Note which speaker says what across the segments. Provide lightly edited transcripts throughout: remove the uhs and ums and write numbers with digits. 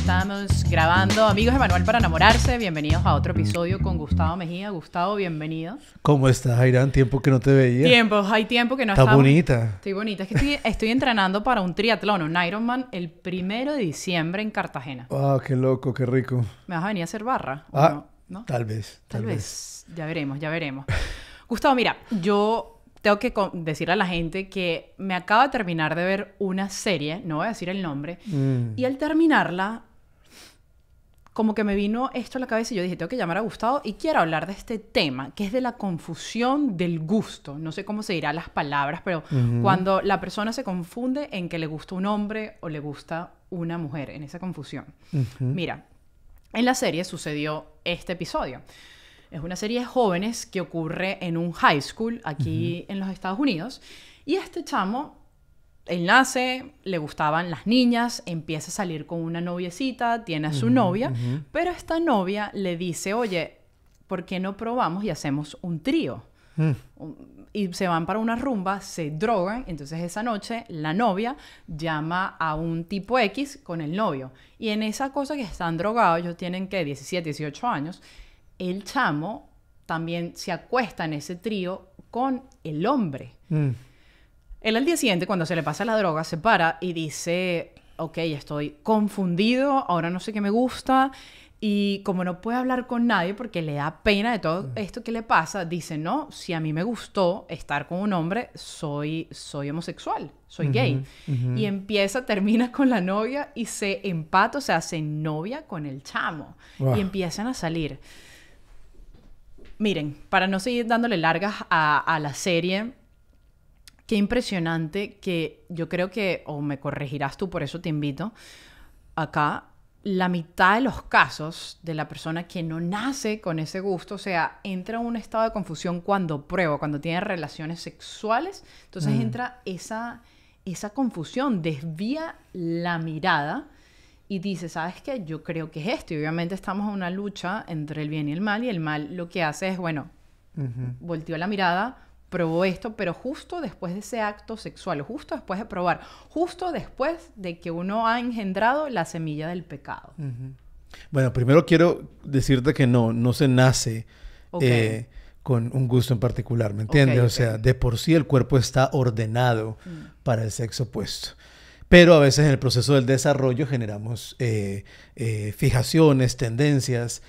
Speaker 1: estamos grabando Amigos de Manual para Enamorarse. Bienvenidos a otro episodio con Gustavo Mejía. Gustavo, bienvenido.
Speaker 2: ¿Cómo estás, Jairán? Tiempo que no te veía.
Speaker 1: Hay tiempo que no
Speaker 2: Estás bonita.
Speaker 1: Estoy bonita. Es que estoy entrenando para un triatlón, un Ironman, el 1 de diciembre en Cartagena.
Speaker 2: ¡Ah, qué loco, qué rico!
Speaker 1: ¿Me vas a venir a hacer barra? ¿O
Speaker 2: Ah,
Speaker 1: no?
Speaker 2: tal vez.
Speaker 1: Tal vez. Ya veremos, ya veremos. Gustavo, mira, yo tengo que decirle a la gente que me acabo de terminar de ver una serie, no voy a decir el nombre, y al terminarla, como que me vino esto a la cabeza y yo dije, tengo que llamar a Gustavo y quiero hablar de este tema, que es de la confusión del gusto. No sé cómo se dirán las palabras, pero cuando la persona se confunde en que le gusta un hombre o le gusta una mujer, en esa confusión. Mira, en la serie sucedió este episodio. Es una serie de jóvenes que ocurre en un high school aquí en los Estados Unidos. Y este chamo, él nace, le gustaban las niñas, empieza a salir con una noviecita, tiene a su novia, pero esta novia le dice, oye, ¿por qué no probamos y hacemos un trío? Y se van para una rumba, se drogan, entonces esa noche la novia llama a un tipo X con el novio. Y en esa cosa que están drogados, ellos tienen que 17, 18 años, el chamo también se acuesta en ese trío con el hombre. Él al día siguiente, cuando se le pasa la droga, se para y dice, ok, estoy confundido, ahora no sé qué me gusta. Y como no puede hablar con nadie porque le da pena de todo esto que le pasa, dice, no, si a mí me gustó estar con un hombre, soy homosexual, soy gay. Y termina con la novia y se empata, o sea, se novia con el chamo. Wow. Y empiezan a salir. Miren, para no seguir dándole largas a la serie, qué impresionante que yo creo que, o me corregirás tú, por eso te invito, acá la mitad de los casos de la persona que no nace con ese gusto, o sea, entra en un estado de confusión cuando prueba, cuando tiene relaciones sexuales, entonces entra esa confusión, desvía la mirada y dice, ¿sabes qué? Yo creo que es esto. Y obviamente estamos en una lucha entre el bien y el mal. Y el mal lo que hace es, bueno, volteó la mirada, probó esto, pero justo después de ese acto sexual, justo después de probar, justo después de que uno ha engendrado la semilla del pecado.
Speaker 2: Bueno, primero quiero decirte que no se nace con un gusto en particular, ¿me entiendes? O sea, de por sí el cuerpo está ordenado para el sexo opuesto. Pero a veces en el proceso del desarrollo generamos fijaciones, tendencias,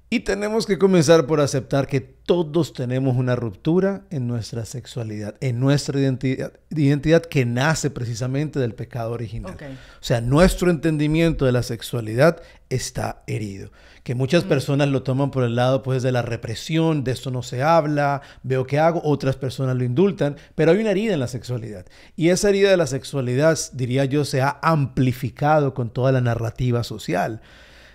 Speaker 2: y tenemos que comenzar por aceptar que todos tenemos una ruptura en nuestra sexualidad, en nuestra identidad que nace precisamente del pecado original. O sea, nuestro entendimiento de la sexualidad está herido. Que muchas personas lo toman por el lado pues de la represión, de esto no se habla, veo qué hago, otras personas lo indultan, pero hay una herida en la sexualidad. Y esa herida de la sexualidad, diría yo, se ha amplificado con toda la narrativa social.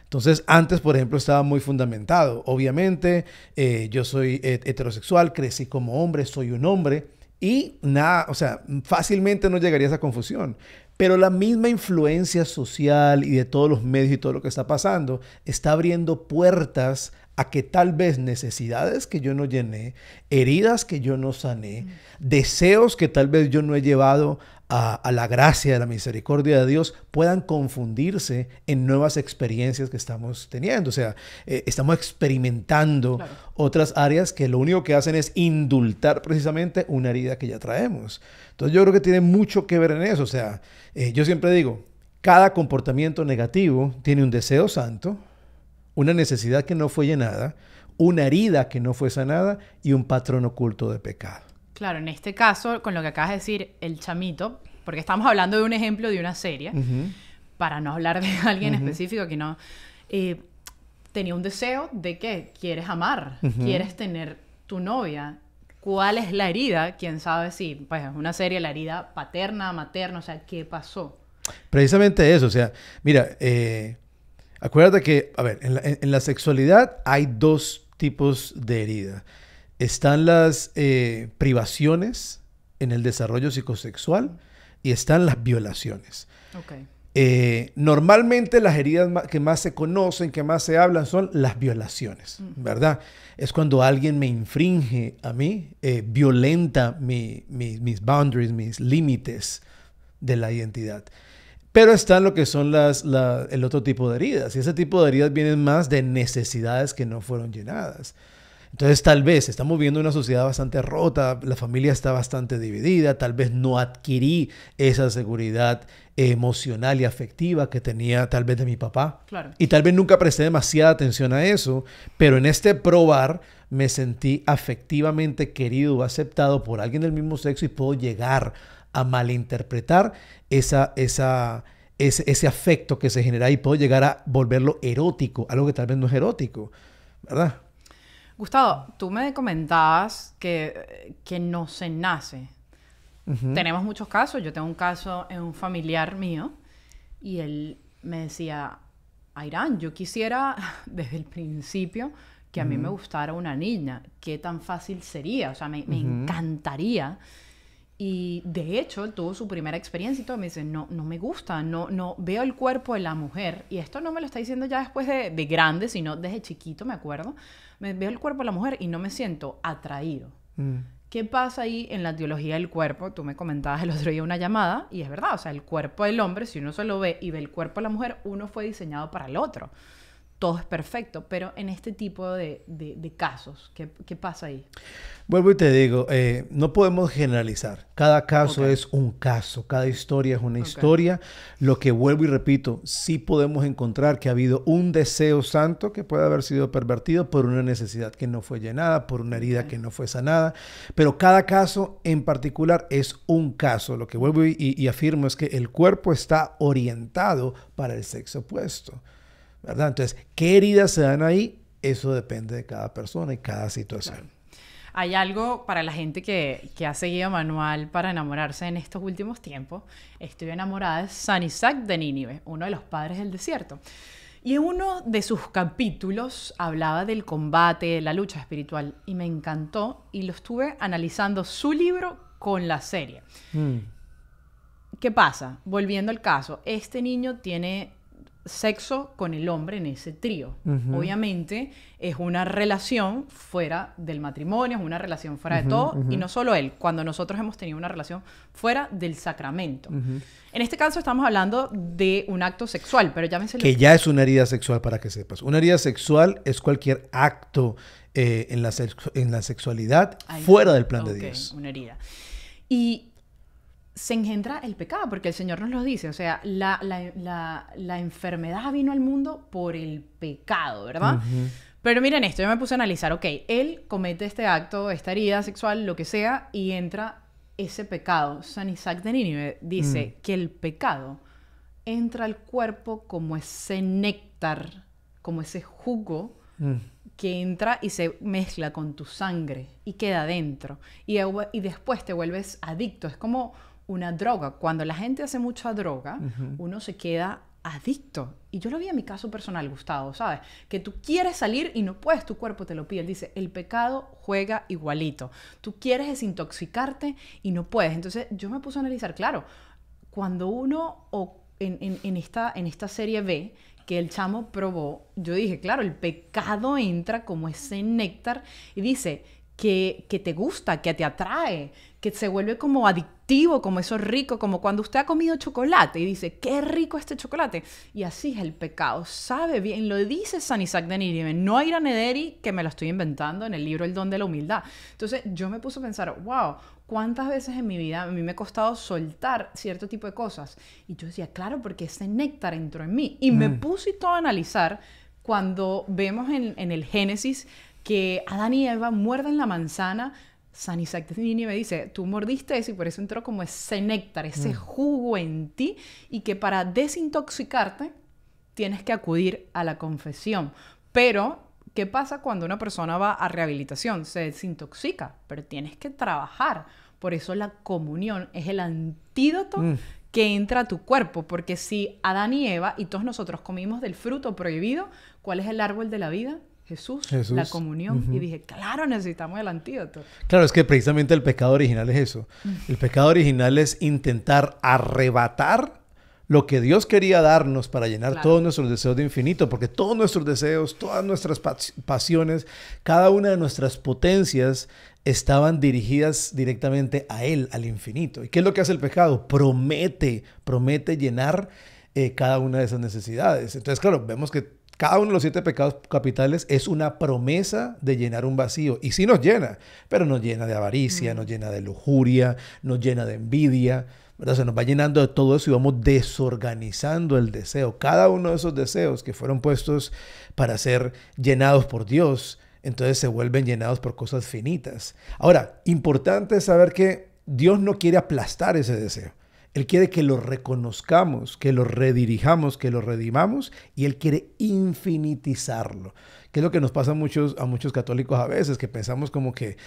Speaker 2: Entonces, antes, por ejemplo, estaba muy fundamentado. Obviamente, yo soy heterosexual, crecí como hombre, soy un hombre y nada, o sea, fácilmente no llegaría a esa confusión. Pero la misma influencia social y de todos los medios y todo lo que está pasando está abriendo puertas a que tal vez necesidades que yo no llené, heridas que yo no sané, deseos que tal vez yo no he llevado a la gracia, a la misericordia de Dios, puedan confundirse en nuevas experiencias que estamos teniendo. O sea, estamos experimentando otras áreas que lo único que hacen es indultar precisamente una herida que ya traemos. Entonces yo creo que tiene mucho que ver en eso. O sea, yo siempre digo, cada comportamiento negativo tiene un deseo santo, una necesidad que no fue llenada, una herida que no fue sanada y un patrón oculto de pecado.
Speaker 1: Claro, en este caso, con lo que acabas de decir, el chamito, porque estamos hablando de un ejemplo de una serie, para no hablar de alguien específico que no... tenía un deseo de que quieres amar, quieres tener tu novia. ¿Cuál es la herida? ¿Quién sabe si, pues es una serie, la herida paterna, materna, o sea, ¿qué pasó?
Speaker 2: Precisamente eso, o sea, mira, acuérdate que, a ver, en la sexualidad hay dos tipos de herida. Están las privaciones en el desarrollo psicosexual y están las violaciones. Normalmente las heridas que más se conocen, que más se hablan, son las violaciones, ¿verdad? Es cuando alguien me infringe a mí, violenta mis boundaries, mis límites de la identidad. Pero están lo que son el otro tipo de heridas. Y ese tipo de heridas vienen más de necesidades que no fueron llenadas. Entonces, tal vez estamos viendo una sociedad bastante rota, la familia está bastante dividida, tal vez no adquirí esa seguridad emocional y afectiva que tenía tal vez de mi papá.
Speaker 1: Claro.
Speaker 2: Y tal vez nunca presté demasiada atención a eso, pero en este probar me sentí afectivamente querido o aceptado por alguien del mismo sexo y puedo llegar a malinterpretar ese afecto que se genera y puedo llegar a volverlo erótico, algo que tal vez no es erótico, ¿verdad?
Speaker 1: Gustavo, tú me comentabas que no se nace. Tenemos muchos casos. Yo tengo un caso en un familiar mío y él me decía, Airán, yo quisiera desde el principio que a mí me gustara una niña. ¿Qué tan fácil sería? O sea, me encantaría. Y de hecho, él tuvo su primera experiencia y todo. Me dice, no me gusta, no veo el cuerpo de la mujer. Y esto no me lo está diciendo ya después de grande, sino desde chiquito, me acuerdo. Veo el cuerpo de la mujer y no me siento atraído. ¿Qué pasa ahí en la teología del cuerpo? Tú me comentabas el otro día una llamada y es verdad. O sea, el cuerpo del hombre, si uno se lo ve y ve el cuerpo de la mujer, uno fue diseñado para el otro. Todo es perfecto, pero en este tipo de casos, ¿qué pasa ahí?
Speaker 2: Vuelvo y te digo, no podemos generalizar. Cada caso es un caso, cada historia es una historia. Lo que vuelvo y repito, sí podemos encontrar que ha habido un deseo santo que puede haber sido pervertido por una necesidad que no fue llenada, por una herida que no fue sanada, pero cada caso en particular es un caso. Lo que vuelvo y afirmo es que el cuerpo está orientado para el sexo opuesto, ¿verdad? Entonces, ¿qué heridas se dan ahí? Eso depende de cada persona y cada situación.
Speaker 1: Claro. Hay algo para la gente que ha seguido Manual para enamorarse en estos últimos tiempos. Estoy enamorada de San Isaac de Nínive, uno de los padres del desierto. Y en uno de sus capítulos hablaba del combate, de la lucha espiritual. Y me encantó y lo estuve analizando su libro con la serie. ¿Qué pasa? Volviendo al caso, este niño tiene sexo con el hombre en ese trío. Obviamente es una relación fuera del matrimonio, es una relación fuera de todo, y no solo él, cuando nosotros hemos tenido una relación fuera del sacramento. En este caso estamos hablando de un acto sexual, pero llámese...
Speaker 2: Que ya es una herida sexual, para que sepas. Una herida sexual es cualquier acto en la sexualidad fuera del plan de Dios.
Speaker 1: Una herida. Y se engendra el pecado, porque el Señor nos lo dice. O sea, la enfermedad vino al mundo por el pecado, ¿verdad? Pero miren esto, yo me puse a analizar, ok, él comete este acto, esta herida sexual, lo que sea, y entra ese pecado. San Isaac de Nínive dice que el pecado entra al cuerpo como ese néctar, como ese jugo que entra y se mezcla con tu sangre y queda dentro. Y después te vuelves adicto. Es como una droga. Cuando la gente hace mucha droga, uno se queda adicto. Y yo lo vi en mi caso personal, Gustavo, ¿sabes? Que tú quieres salir y no puedes, tu cuerpo te lo pide. Él dice, el pecado juega igualito. Tú quieres desintoxicarte y no puedes. Entonces yo me puse a analizar, claro, cuando uno en esta serie ve que el chamo probó, yo dije, claro, el pecado entra como ese néctar y dice que te gusta, que te atrae, que se vuelve como adictivo, como eso rico, como cuando usted ha comido chocolate y dice, qué rico este chocolate. Y así es el pecado, sabe bien, lo dice San Isaac de Nínive, no Ira Nederi, que me lo estoy inventando en el libro El Don de la Humildad. Entonces yo me puse a pensar, wow, ¿cuántas veces en mi vida a mí me ha costado soltar cierto tipo de cosas? Y yo decía, claro, porque ese néctar entró en mí. Y me puse todo a analizar cuando vemos en el Génesis que Adán y Eva muerden la manzana. San Isaac de Nínive dice, tú mordiste eso y por eso entró como ese néctar, ese jugo en ti, y que para desintoxicarte tienes que acudir a la confesión. Pero, ¿qué pasa cuando una persona va a rehabilitación? Se desintoxica, pero tienes que trabajar. Por eso la comunión es el antídoto que entra a tu cuerpo, porque si Adán y Eva y todos nosotros comimos del fruto prohibido, ¿cuál es el árbol de la vida? Jesús, la comunión. Y dije, claro, necesitamos el antídoto.
Speaker 2: Claro, es que precisamente el pecado original es eso. El pecado original es intentar arrebatar lo que Dios quería darnos para llenar
Speaker 1: Claro.
Speaker 2: todos nuestros deseos de infinito, porque todos nuestros deseos, todas nuestras pasiones, cada una de nuestras potencias estaban dirigidas directamente a Él, al infinito. ¿Y qué es lo que hace el pecado? Promete llenar cada una de esas necesidades. Entonces, claro, vemos que cada uno de los 7 pecados capitales es una promesa de llenar un vacío. Y sí nos llena, pero nos llena de avaricia, nos llena de lujuria, nos llena de envidia, ¿verdad? Se nos va llenando de todo eso y vamos desorganizando el deseo. Cada uno de esos deseos que fueron puestos para ser llenados por Dios, entonces se vuelven llenados por cosas finitas. Ahora, importante saber que Dios no quiere aplastar ese deseo. Él quiere que lo reconozcamos, que lo redirijamos, que lo redimamos, y Él quiere infinitizarlo. Que es lo que nos pasa a muchos católicos a veces, que pensamos como que,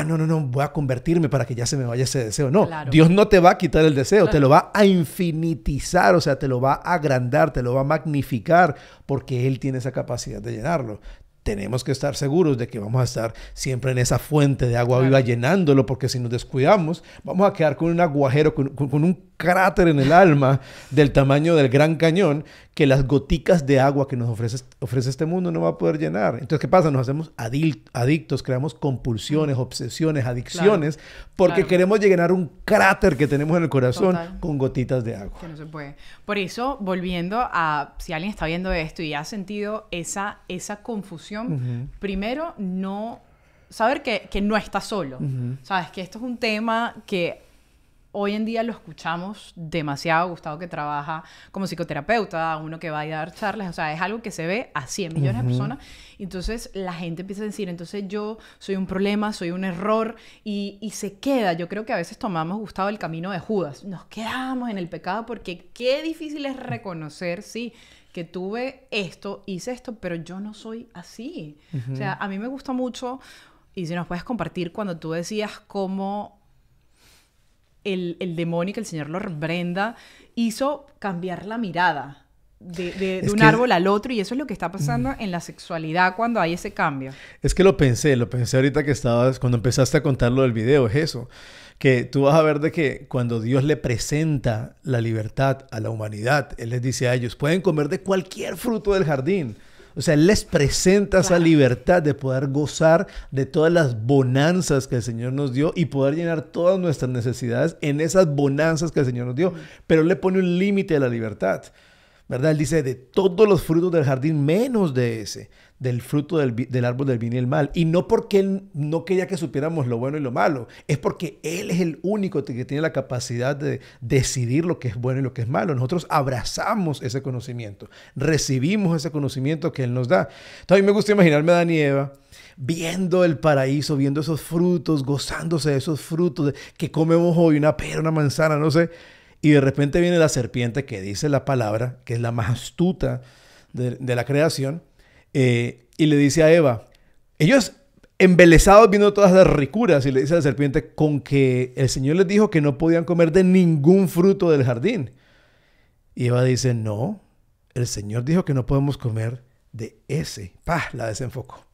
Speaker 2: no, voy a convertirme para que ya se me vaya ese deseo. No,
Speaker 1: Claro.
Speaker 2: Dios no te va a quitar el deseo,
Speaker 1: Claro.
Speaker 2: te lo va a infinitizar, o sea, te lo va a agrandar, te lo va a magnificar, porque Él tiene esa capacidad de llenarlo. Tenemos que estar seguros de que vamos a estar siempre en esa fuente de agua viva llenándolo, porque si nos descuidamos, vamos a quedar con un aguajero, con un cráter en el alma del tamaño del Gran Cañón, que las goticas de agua que nos ofrece este mundo no va a poder llenar. Entonces, ¿qué pasa? Nos hacemos adictos, creamos compulsiones, obsesiones, adicciones, porque queremos llenar un cráter que tenemos en el corazón con gotitas de agua.
Speaker 1: Que no se puede. Por eso, volviendo a, si alguien está viendo esto y ha sentido esa confusión, primero, saber que no está solo. Sabes que esto es un tema que hoy en día lo escuchamos demasiado. Gustavo, que trabaja como psicoterapeuta, uno que va a dar charlas, o sea, es algo que se ve a 100 millones de personas. Entonces la gente empieza a decir, entonces yo soy un problema, soy un error, y se queda. Yo creo que a veces tomamos, Gustavo, el camino de Judas. Nos quedamos en el pecado porque qué difícil es reconocer, sí, que tuve esto, hice esto, pero yo no soy así. O sea, a mí me gusta mucho, y si nos puedes compartir, cuando tú decías cómo el demonio, que el Señor lo reprenda, hizo cambiar la mirada de un árbol al otro, y eso es lo que está pasando en la sexualidad cuando hay ese cambio.
Speaker 2: Es que lo pensé ahorita que cuando empezaste a contar lo del video, es eso, que tú vas a ver de que cuando Dios le presenta la libertad a la humanidad, Él les dice a ellos, pueden comer de cualquier fruto del jardín. O sea, Él les presenta esa libertad de poder gozar de todas las bonanzas que el Señor nos dio y poder llenar todas nuestras necesidades en esas bonanzas que el Señor nos dio. Pero Él le pone un límite a la libertad, ¿verdad? Él dice, de todos los frutos del jardín, menos de ese, del fruto del árbol del bien y el mal. Y no porque Él no quería que supiéramos lo bueno y lo malo, es porque Él es el único que tiene la capacidad de decidir lo que es bueno y lo que es malo. Nosotros abrazamos ese conocimiento, recibimos ese conocimiento que Él nos da. Entonces a mí me gusta imaginarme a Adán y Eva viendo el paraíso, viendo esos frutos, gozándose de esos frutos que comemos hoy, una pera, una manzana, no sé. Y de repente viene la serpiente que dice la palabra, que es la más astuta de la creación, y le dice a Eva, ellos embelesados viendo todas las ricuras, y le dice a la serpiente, con que el Señor les dijo que no podían comer de ningún fruto del jardín. Y Eva dice, no, el Señor dijo que no podemos comer de ese. ¡Pah! La desenfocó.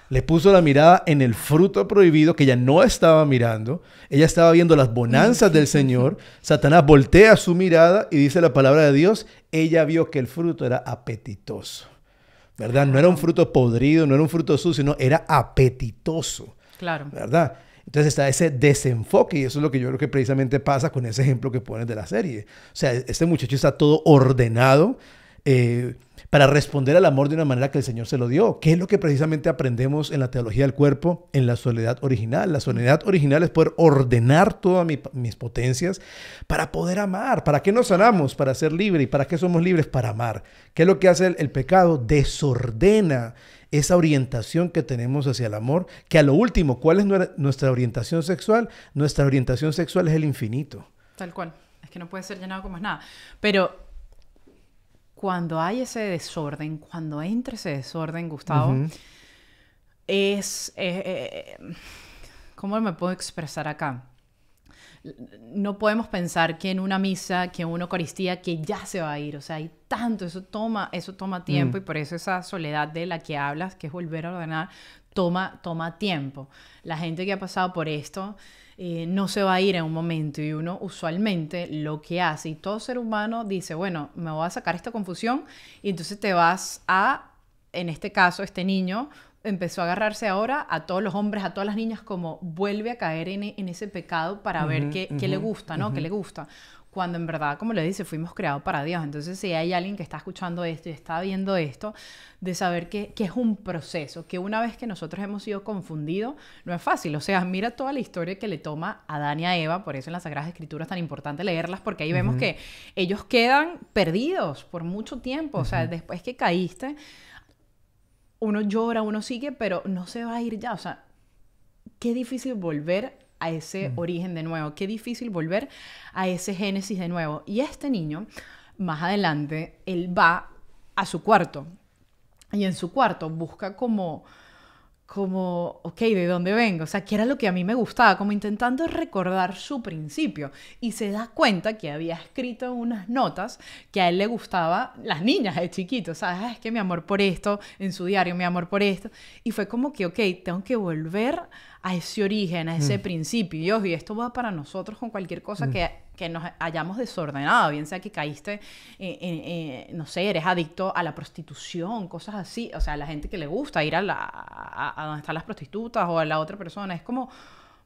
Speaker 2: Le puso la mirada en el fruto prohibido que ella no estaba mirando. Ella estaba viendo las bonanzas del Señor. Satanás voltea su mirada y dice la palabra de Dios. Ella vio que el fruto era apetitoso, ¿verdad? No era un fruto podrido, no era un fruto sucio, no, era apetitoso.
Speaker 1: Claro.
Speaker 2: ¿Verdad? Entonces está ese desenfoque, y eso es lo que yo creo que precisamente pasa con ese ejemplo que pones de la serie. O sea, este muchacho está todo ordenado, para responder al amor de una manera que el Señor se lo dio. ¿Qué es lo que precisamente aprendemos en la teología del cuerpo, en la soledad original? La soledad original es poder ordenar todas mis potencias para poder amar. ¿Para qué nos sanamos? Para ser libres. ¿Y para qué somos libres? Para amar. ¿Qué es lo que hace el pecado? Desordena esa orientación que tenemos hacia el amor, que a lo último, ¿cuál es nuestra orientación sexual? Nuestra orientación sexual es el infinito.
Speaker 1: Tal cual. Es que no puede ser llenado con más nada. Pero cuando hay ese desorden, cuando entra ese desorden, Gustavo, ¿cómo me puedo expresar acá? no podemos pensar que en una misa, que en una Eucaristía, que ya se va a ir. O sea, hay tanto, eso toma tiempo y por eso esa soledad de la que hablas, que es volver a ordenar, toma tiempo. La gente que ha pasado por esto no se va a ir en un momento y uno usualmente lo que hace, y todo ser humano dice, bueno, me voy a sacar esta confusión y entonces te vas a, en este caso, este niño empezó a agarrarse ahora a todos los hombres, a todas las niñas, como vuelve a caer en ese pecado para ver qué le gusta, ¿no? ¿Qué le gusta? Cuando en verdad, como le dice, fuimos creados para Dios. Entonces, si hay alguien que está escuchando esto y está viendo esto, de saber que es un proceso, que una vez que nosotros hemos sido confundidos, no es fácil. O sea, mira toda la historia que le toma a Adán y a Eva, por eso en las Sagradas Escrituras es tan importante leerlas, porque ahí vemos que ellos quedan perdidos por mucho tiempo. O sea, después que caíste, uno llora, uno sigue, pero no se va a ir ya. O sea, qué difícil volver a ese origen de nuevo. Qué difícil volver a ese génesis de nuevo. Y este niño, más adelante, él va a su cuarto. Y en su cuarto busca como, ok, ¿de dónde vengo? O sea, ¿qué era lo que a mí me gustaba? Como intentando recordar su principio. Y se da cuenta que había escrito unas notas que a él le gustaba las niñas de chiquito. ¿Sabes? Es que mi amor por esto, en su diario, mi amor por esto. Y fue como que, ok, tengo que volver a ese origen, a ese principio. Y esto va para nosotros con cualquier cosa que nos hayamos desordenado, bien sea que caíste, no sé, eres adicto a la prostitución, cosas así. O sea, a la gente que le gusta ir a donde están las prostitutas o a la otra persona. Es como,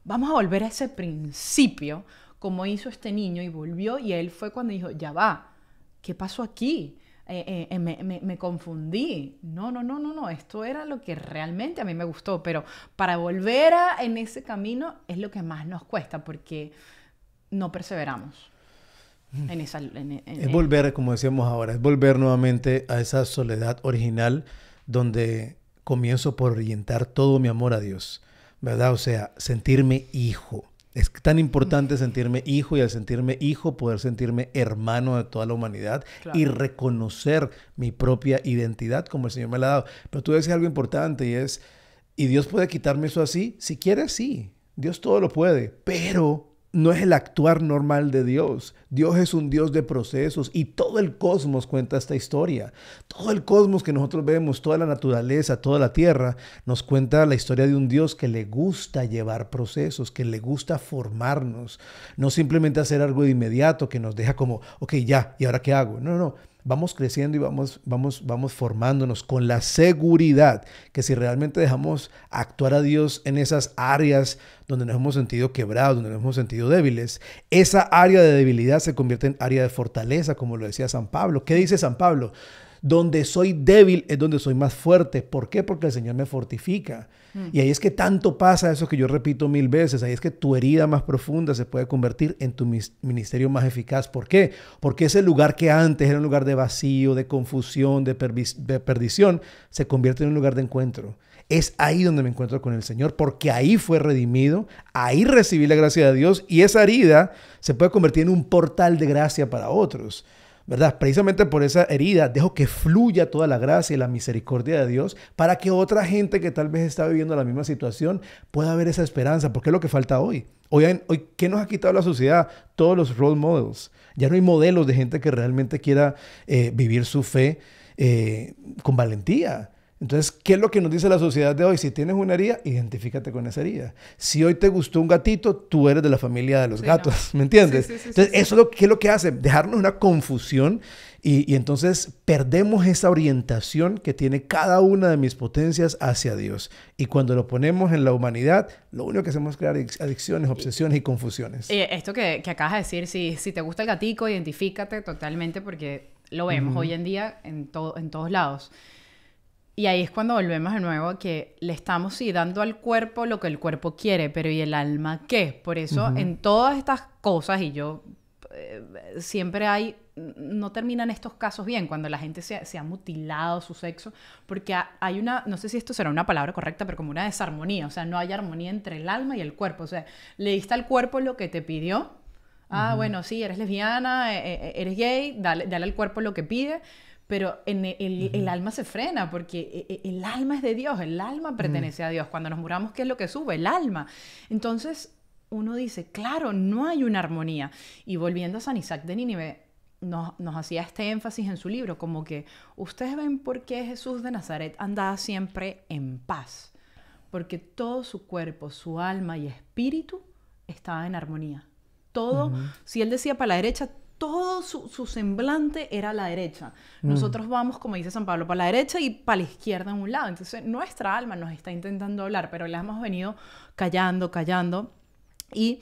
Speaker 1: vamos a volver a ese principio, como hizo este niño y volvió. Y él fue cuando dijo, ya va, ¿qué pasó aquí? Me confundí. No, esto era lo que realmente a mí me gustó, pero para volver en ese camino es lo que más nos cuesta, porque no perseveramos en esa...
Speaker 2: Es volver, como decíamos ahora, es volver nuevamente a esa soledad original donde comienzo por orientar todo mi amor a Dios, ¿verdad? O sea, sentirme hijo. Es tan importante sentirme hijo, y al sentirme hijo poder sentirme hermano de toda la humanidad, claro, y reconocer mi propia identidad como el Señor me la ha dado. Pero tú decías algo importante y es, ¿y Dios puede quitarme eso así? Si quiere, sí. Dios todo lo puede, pero no es el actuar normal de Dios. Dios es un Dios de procesos y todo el cosmos cuenta esta historia. Todo el cosmos que nosotros vemos, toda la naturaleza, toda la tierra, nos cuenta la historia de un Dios que le gusta llevar procesos, que le gusta formarnos. No simplemente hacer algo de inmediato que nos deja como, ok, ya, ¿y ahora qué hago? No. Vamos creciendo y vamos formándonos con la seguridad que si realmente dejamos actuar a Dios en esas áreas donde nos hemos sentido quebrados, donde nos hemos sentido débiles, esa área de debilidad se convierte en área de fortaleza, como lo decía San Pablo. ¿Qué dice San Pablo? Donde soy débil es donde soy más fuerte. ¿Por qué? Porque el Señor me fortifica. Y ahí es que tanto pasa eso que yo repito 1000 veces. Ahí es que tu herida más profunda se puede convertir en tu ministerio más eficaz. ¿Por qué? Porque ese lugar que antes era un lugar de vacío, de confusión, de perdición, se convierte en un lugar de encuentro. Es ahí donde me encuentro con el Señor, porque ahí fue redimido, ahí recibí la gracia de Dios y esa herida se puede convertir en un portal de gracia para otros, ¿verdad? Precisamente por esa herida dejo que fluya toda la gracia y la misericordia de Dios para que otra gente que tal vez está viviendo la misma situación pueda ver esa esperanza, porque es lo que falta hoy. Hoy, ¿qué nos ha quitado la sociedad? Todos los role models. Ya no hay modelos de gente que realmente quiera vivir su fe con valentía. Entonces, ¿qué es lo que nos dice la sociedad de hoy? Si tienes una herida, identifícate con esa herida. Si hoy te gustó un gatito, tú eres de la familia de los gatos, ¿no? ¿Me entiendes? Sí, entonces, eso ¿qué es lo que hace? Dejarnos una confusión y entonces perdemos esa orientación que tiene cada una de mis potencias hacia Dios. Y cuando lo ponemos en la humanidad, lo único que hacemos es crear adicciones, obsesiones y confusiones.
Speaker 1: Esto que acabas de decir, si te gusta el gatico, identifícate totalmente, porque lo vemos hoy en día en todos lados. Y ahí es cuando volvemos de nuevo a que le estamos dando al cuerpo lo que el cuerpo quiere, pero ¿y el alma qué? Por eso en todas estas cosas, y yo siempre no terminan estos casos bien, cuando la gente se ha mutilado su sexo, porque hay una, no sé si esto será una palabra correcta, pero como una desarmonía, o sea, no hay armonía entre el alma y el cuerpo, o sea, le diste al cuerpo lo que te pidió. Bueno, sí, eres lesbiana, eres gay, dale al cuerpo lo que pide, pero el alma se frena, porque el alma es de Dios, el alma pertenece a Dios. Cuando nos muramos, ¿qué es lo que sube? El alma. Entonces, uno dice, claro, no hay una armonía. Y volviendo a San Isaac de Nínive, nos hacía este énfasis en su libro, como que ustedes ven por qué Jesús de Nazaret andaba siempre en paz, porque todo su cuerpo, su alma y espíritu estaba en armonía. Todo, si él decía para la derecha, todo su semblante era a la derecha. Nosotros vamos, como dice San Pablo, para la derecha y para la izquierda en un lado. Entonces, nuestra alma nos está intentando hablar, pero la hemos venido callando. Y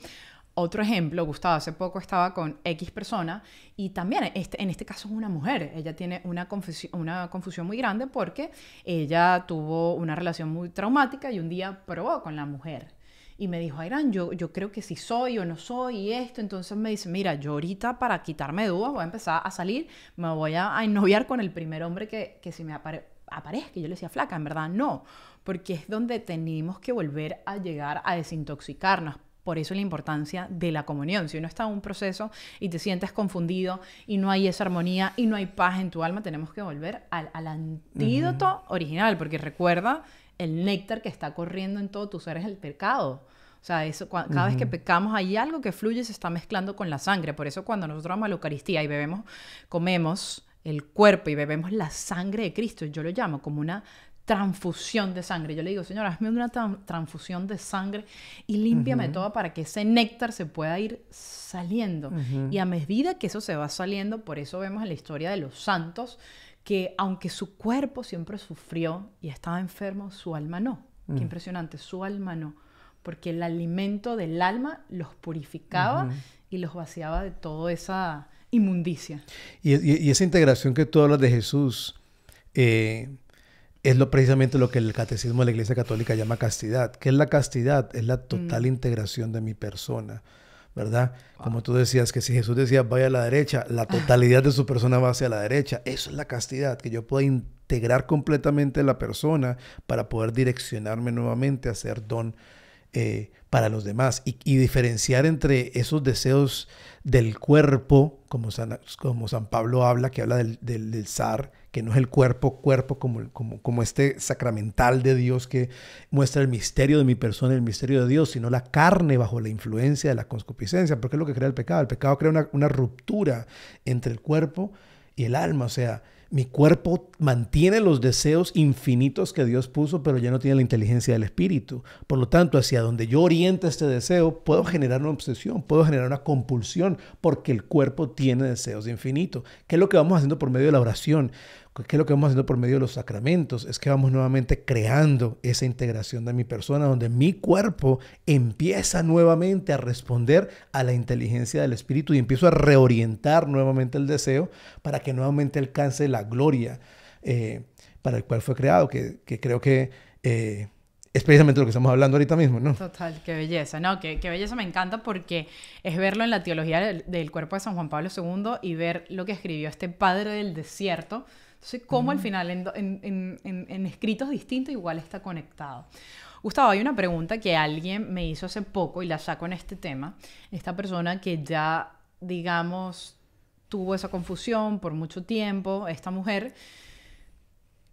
Speaker 1: otro ejemplo, Gustavo, hace poco estaba con X persona y también en este caso es una mujer. Ella tiene una confusión muy grande porque ella tuvo una relación muy traumática y un día probó con la mujer. Y me dijo, Airán, yo creo que sí soy o no soy y esto. Entonces me dice, mira, yo ahorita para quitarme dudas voy a empezar a salir, me voy a ennoviar con el primer hombre que se me aparezca. Y yo le decía, flaca, en verdad no, porque es donde tenemos que volver a llegar a desintoxicarnos. Por eso la importancia de la comunión. Si uno está en un proceso y te sientes confundido y no hay esa armonía y no hay paz en tu alma, tenemos que volver al antídoto original, porque recuerda, el néctar que está corriendo en todo tu ser es el pecado. O sea, eso, cada vez que pecamos hay algo que fluye y se está mezclando con la sangre. Por eso cuando nosotros vamos a la Eucaristía y comemos el cuerpo y bebemos la sangre de Cristo, yo lo llamo como una transfusión de sangre. Yo le digo, Señor, hazme una transfusión de sangre y límpiame todo para que ese néctar se pueda ir saliendo. Y a medida que eso se va saliendo, por eso vemos en la historia de los santos que aunque su cuerpo siempre sufrió y estaba enfermo, su alma no. Qué impresionante, su alma no. Porque el alimento del alma los purificaba y los vaciaba de toda esa inmundicia.
Speaker 2: Y esa integración que tú hablas de Jesús es precisamente lo que el catecismo de la Iglesia Católica llama castidad. ¿Qué es la castidad? Es la total integración de mi persona, ¿verdad? Wow. Como tú decías, que si Jesús decía vaya a la derecha, la totalidad de su persona va hacia la derecha. Eso es la castidad, que yo pueda integrar completamente la persona para poder direccionarme nuevamente a ser don para los demás y diferenciar entre esos deseos del cuerpo, como San Pablo habla, que habla del zar, que no es el cuerpo como este sacramental de Dios que muestra el misterio de mi persona, el misterio de Dios, sino la carne bajo la influencia de la concupiscencia, porque es lo que crea el pecado. El pecado crea una ruptura entre el cuerpo y el alma, o sea, mi cuerpo mantiene los deseos infinitos que Dios puso, pero ya no tiene la inteligencia del espíritu. Por lo tanto, hacia donde yo oriente este deseo, puedo generar una obsesión, puedo generar una compulsión, porque el cuerpo tiene deseos de infinito. ¿Qué es lo que vamos haciendo por medio de la oración? ¿Qué es lo que vamos haciendo por medio de los sacramentos? Es que vamos nuevamente creando esa integración de mi persona, donde mi cuerpo empieza nuevamente a responder a la inteligencia del espíritu y empiezo a reorientar nuevamente el deseo para que nuevamente alcance la gloria para el cual fue creado, que creo que es precisamente lo que estamos hablando ahorita mismo, ¿no?
Speaker 1: Total, qué belleza, ¿no? Qué belleza, me encanta porque es verlo en la teología del cuerpo de San Juan Pablo II y ver lo que escribió este padre del desierto. Entonces, cómo al final en escritos distintos igual está conectado. Gustavo, hay una pregunta que alguien me hizo hace poco y la saco en este tema. Esta persona que ya, digamos, tuvo esa confusión por mucho tiempo, esta mujer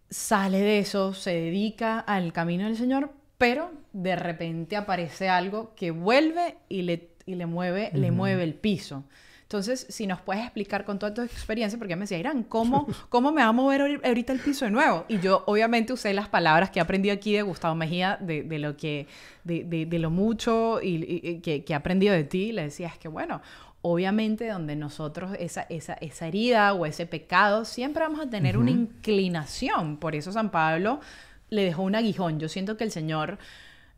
Speaker 1: sale de eso, se dedica al camino del Señor, pero de repente aparece algo que vuelve y le mueve el piso. Entonces, si nos puedes explicar con toda tu experiencia, porque me decía, Irán, ¿cómo me va a mover ahorita el piso de nuevo? Y yo, obviamente, usé las palabras que he aprendido aquí de Gustavo Mejía, de lo mucho y que he aprendido de ti. Le decía, es que, bueno, obviamente, donde nosotros, esa herida o ese pecado, siempre vamos a tener una inclinación. Por eso San Pablo le dejó un aguijón. Yo siento que el Señor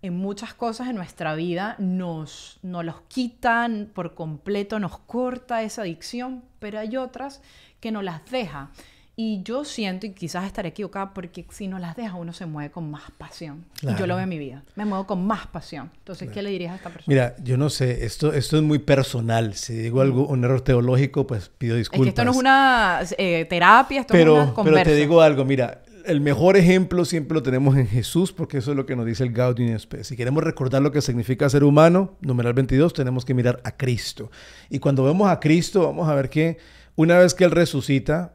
Speaker 1: en muchas cosas en nuestra vida nos los quitan por completo, nos corta esa adicción, pero hay otras que nos las deja. Y yo siento, y quizás estaré equivocada, porque si nos las deja uno se mueve con más pasión. Claro. Y yo lo veo en mi vida, me muevo con más pasión. Entonces, claro. ¿Qué le dirías a esta persona?
Speaker 2: Mira, yo no sé, esto es muy personal. Si digo un error teológico, pues pido disculpas.
Speaker 1: Es que esto no es una terapia, esto es una conversa.
Speaker 2: Pero te digo algo, mira, el mejor ejemplo siempre lo tenemos en Jesús, porque eso es lo que nos dice el Gaudium et Spes. Si queremos recordar lo que significa ser humano, numeral 22, tenemos que mirar a Cristo. Y cuando vemos a Cristo, vamos a ver que una vez que Él resucita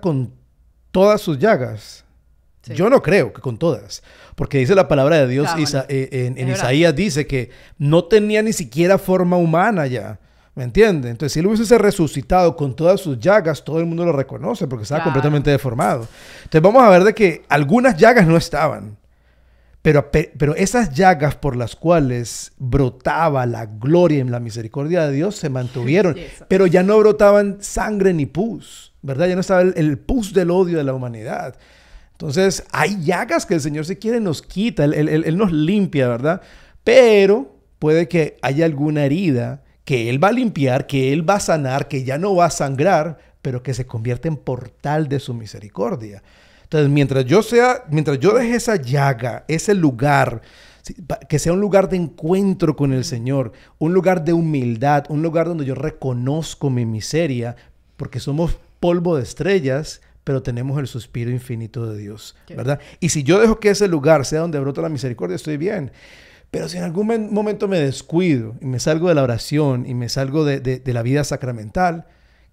Speaker 2: con todas sus llagas.
Speaker 1: Sí.
Speaker 2: Yo no creo que con todas. Porque dice la palabra de Dios,
Speaker 1: Claro,
Speaker 2: en Isaías dice que no tenía ni siquiera forma humana ya. ¿Me entiendes? Entonces, si él hubiese resucitado con todas sus llagas, todo el mundo lo reconoce porque estaba completamente deformado. Entonces, vamos a ver de que algunas llagas no estaban. Pero esas llagas por las cuales brotaba la gloria y la misericordia de Dios se mantuvieron. Pero ya no brotaban sangre ni pus, ¿verdad? Ya no estaba el pus del odio de la humanidad. Entonces, hay llagas que el Señor, si quiere, nos quita. Él nos limpia, ¿verdad? Pero puede que haya alguna herida que Él va a limpiar, que Él va a sanar, que ya no va a sangrar, pero que se convierte en portal de su misericordia. Entonces, mientras yo deje esa llaga, ese lugar, que sea un lugar de encuentro con el Señor, un lugar de humildad, un lugar donde yo reconozco mi miseria, porque somos polvo de estrellas, pero tenemos el suspiro infinito de Dios, ¿verdad? Y si yo dejo que ese lugar sea donde brota la misericordia, estoy bien. Pero si en algún momento me descuido y me salgo de la oración y me salgo de la vida sacramental,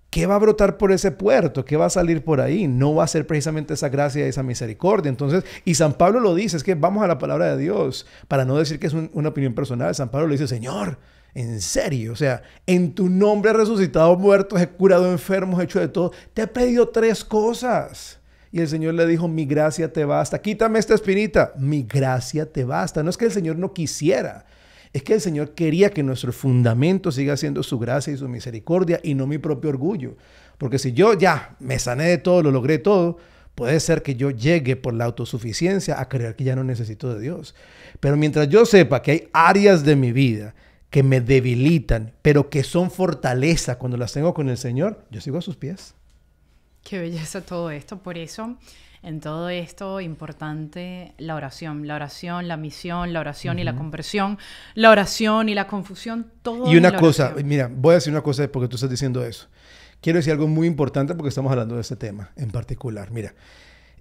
Speaker 2: ¿qué va a brotar por ese puerto? ¿Qué va a salir por ahí? No va a ser precisamente esa gracia y esa misericordia. Entonces, y San Pablo lo dice, es que vamos a la palabra de Dios, para no decir que es una opinión personal. San Pablo le dice, Señor, en serio, o sea, en tu nombre he resucitado muertos, he curado enfermos, he hecho de todo. Te he pedido 3 cosas. Y el Señor le dijo, mi gracia te basta. Quítame esta espinita. Mi gracia te basta. No es que el Señor no quisiera. Es que el Señor quería que nuestro fundamento siga siendo su gracia y su misericordia y no mi propio orgullo. Porque si yo ya me sané de todo, lo logré todo, puede ser que yo llegue por la autosuficiencia a creer que ya no necesito de Dios. Pero mientras yo sepa que hay áreas de mi vida que me debilitan, pero que son fortaleza cuando las tengo con el Señor, yo sigo a sus pies.
Speaker 1: Qué belleza todo esto. Por eso, en todo esto, importante la oración, la misión, la oración y la conversión, la oración y la confusión, todo.
Speaker 2: Y una cosa, mira, voy a decir una cosa porque tú estás diciendo eso. Quiero decir algo muy importante porque estamos hablando de este tema en particular. Mira,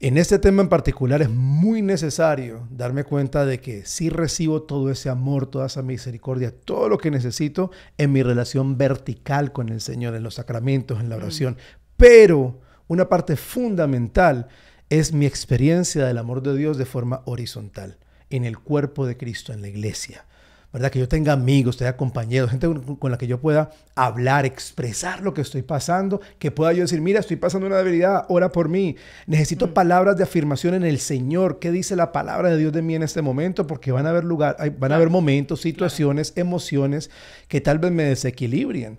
Speaker 2: en este tema en particular es muy necesario darme cuenta de que sí recibo todo ese amor, toda esa misericordia, todo lo que necesito en mi relación vertical con el Señor, en los sacramentos, en la oración. Pero una parte fundamental es mi experiencia del amor de Dios de forma horizontal, en el cuerpo de Cristo, en la iglesia. ¿Verdad? Que yo tenga amigos, tenga compañeros, gente con la que yo pueda hablar, expresar lo que estoy pasando, que pueda yo decir, mira, estoy pasando una debilidad, ora por mí. Necesito palabras de afirmación en el Señor. ¿Qué dice la palabra de Dios de mí en este momento? Porque van a haber momentos, situaciones, emociones que tal vez me desequilibren.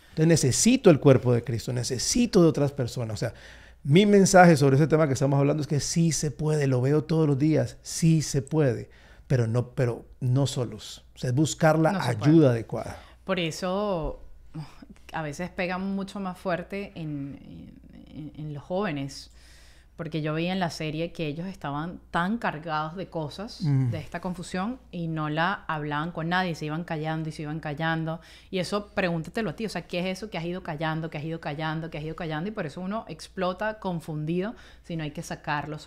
Speaker 2: Entonces necesito el cuerpo de Cristo, necesito de otras personas. O sea, mi mensaje sobre ese tema que estamos hablando es que sí se puede, lo veo todos los días, sí se puede, pero no solos. O sea, es buscar la ayuda adecuada.
Speaker 1: Por eso a veces pegan mucho más fuerte en los jóvenes. Porque yo veía en la serie que ellos estaban tan cargados de cosas, de esta confusión, y no la hablaban con nadie, se iban callando y se iban callando. Y eso, pregúntatelo a ti, o sea, ¿qué es eso que has ido callando, que has ido callando, que has ido callando? Y por eso uno explota confundido, si no hay que sacarlo.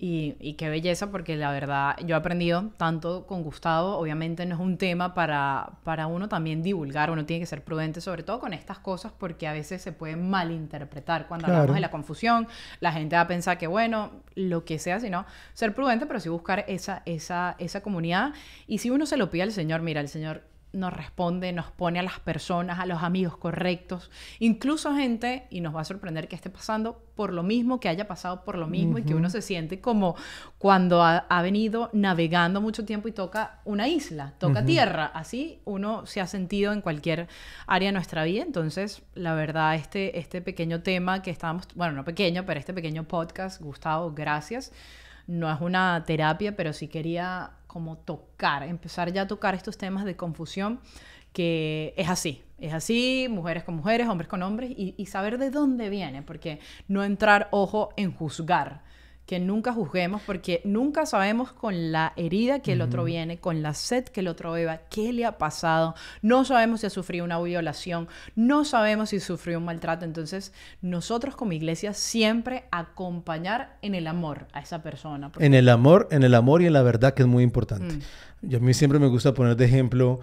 Speaker 1: Y qué belleza, porque la verdad yo he aprendido tanto con Gustavo. Obviamente no es un tema para uno también divulgar, uno tiene que ser prudente sobre todo con estas cosas, porque a veces se puede malinterpretar cuando hablamos de la confusión. La gente va a pensar que bueno, lo que sea, sino ser prudente, pero sí buscar esa comunidad. Y si uno se lo pide al Señor, mira, el Señor nos responde, nos pone a las personas, a los amigos correctos, incluso gente, y nos va a sorprender que esté pasando por lo mismo, que haya pasado por lo mismo, y que uno se siente como cuando ha venido navegando mucho tiempo y toca una isla, toca tierra. Así uno se ha sentido en cualquier área de nuestra vida. Entonces, la verdad, este pequeño tema que estábamos, bueno, no pequeño, pero este pequeño podcast, Gustavo, gracias. No es una terapia, pero sí quería como empezar ya a tocar estos temas de confusión, que es así, mujeres con mujeres, hombres con hombres, y saber de dónde viene, porque no entrar, ojo, en juzgar, que nunca juzguemos, porque nunca sabemos con la herida que el otro viene, con la sed que el otro beba, qué le ha pasado. No sabemos si ha sufrido una violación, no sabemos si sufrió un maltrato. Entonces, nosotros como iglesia siempre acompañar en el amor a esa persona.
Speaker 2: En el amor y en la verdad, que es muy importante. A mí siempre me gusta poner de ejemplo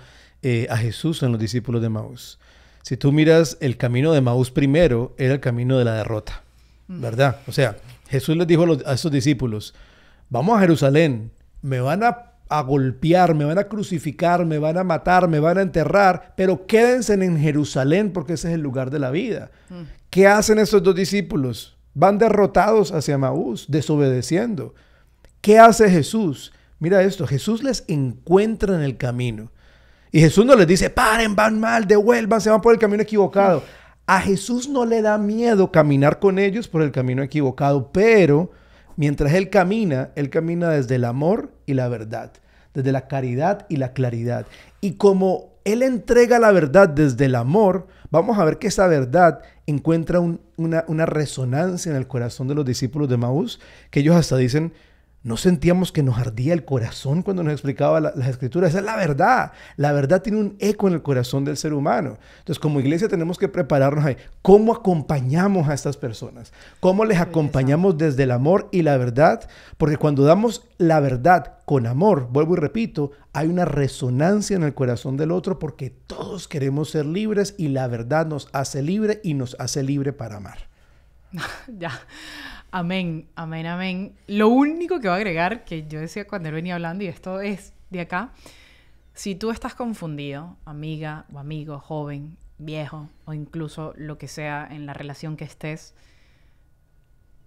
Speaker 2: a Jesús en los discípulos de Emaús. Si tú miras el camino de Emaús primero, era el camino de la derrota, ¿verdad? O sea, Jesús les dijo a esos discípulos, vamos a Jerusalén, me van a golpear, me van a crucificar, me van a matar, me van a enterrar, pero quédense en Jerusalén porque ese es el lugar de la vida. ¿Qué hacen esos dos discípulos? Van derrotados hacia Emaús, desobedeciendo. ¿Qué hace Jesús? Mira esto, Jesús les encuentra en el camino. Y Jesús no les dice, paren, van mal, devuélvanse, van por el camino equivocado. A Jesús no le da miedo caminar con ellos por el camino equivocado, pero mientras Él camina desde el amor y la verdad, desde la caridad y la claridad. Y como Él entrega la verdad desde el amor, vamos a ver que esa verdad encuentra una resonancia en el corazón de los discípulos de Emaús, que ellos hasta dicen, no sentíamos que nos ardía el corazón cuando nos explicaba las escrituras. Esa es la verdad. La verdad tiene un eco en el corazón del ser humano. Entonces, como iglesia tenemos que prepararnos ahí. ¿Cómo acompañamos a estas personas? ¿Cómo les acompañamos desde el amor y la verdad? Porque cuando damos la verdad con amor, vuelvo y repito, hay una resonancia en el corazón del otro porque todos queremos ser libres y la verdad nos hace libre y nos hace libre para amar.
Speaker 1: Ya. Amén, amén, amén. Lo único que voy a agregar, que yo decía cuando él venía hablando, y esto es de acá, si tú estás confundido, amiga o amigo, joven, viejo, o incluso lo que sea en la relación que estés,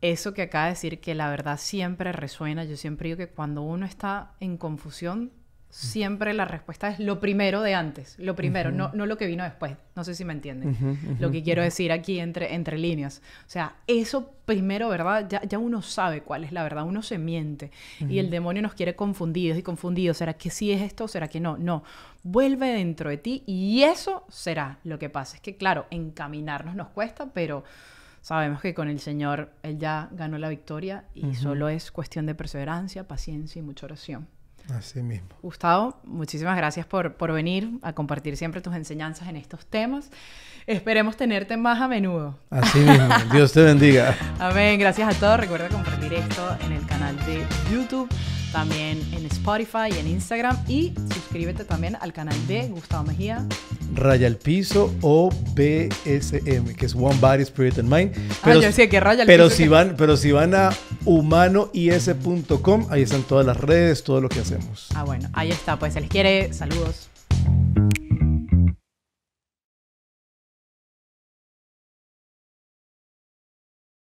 Speaker 1: eso que acaba de decir, que la verdad siempre resuena, yo siempre digo que cuando uno está en confusión, siempre la respuesta es lo primero de antes, lo primero, no lo que vino después. No sé si me entienden lo que quiero decir aquí entre líneas. O sea, eso primero, ¿verdad? Ya uno sabe cuál es la verdad, uno se miente y el demonio nos quiere confundidos y confundidos. ¿Será que sí es esto o será que no? No, vuelve dentro de ti y eso será lo que pasa. Es que claro, encaminarnos nos cuesta, pero sabemos que con el Señor Él ya ganó la victoria y solo es cuestión de perseverancia, paciencia y mucha oración.
Speaker 2: Así mismo.
Speaker 1: Gustavo, muchísimas gracias por venir a compartir siempre tus enseñanzas en estos temas. Esperemos tenerte más a menudo.
Speaker 2: Así mismo. Dios te bendiga.
Speaker 1: Amén. Gracias a todos. Recuerda compartir esto en el canal de YouTube, también en Spotify y en Instagram. Y suscríbete también al canal de Gustavo Mejía.
Speaker 2: Raya el piso o BSM, que es One Body, Spirit and Mind. Pero,
Speaker 1: yo decía que raya el
Speaker 2: pero
Speaker 1: piso.
Speaker 2: Pero si van a humanois.com, ahí están todas las redes, todo lo que hacemos.
Speaker 1: Bueno, ahí está. Pues se les quiere. Saludos.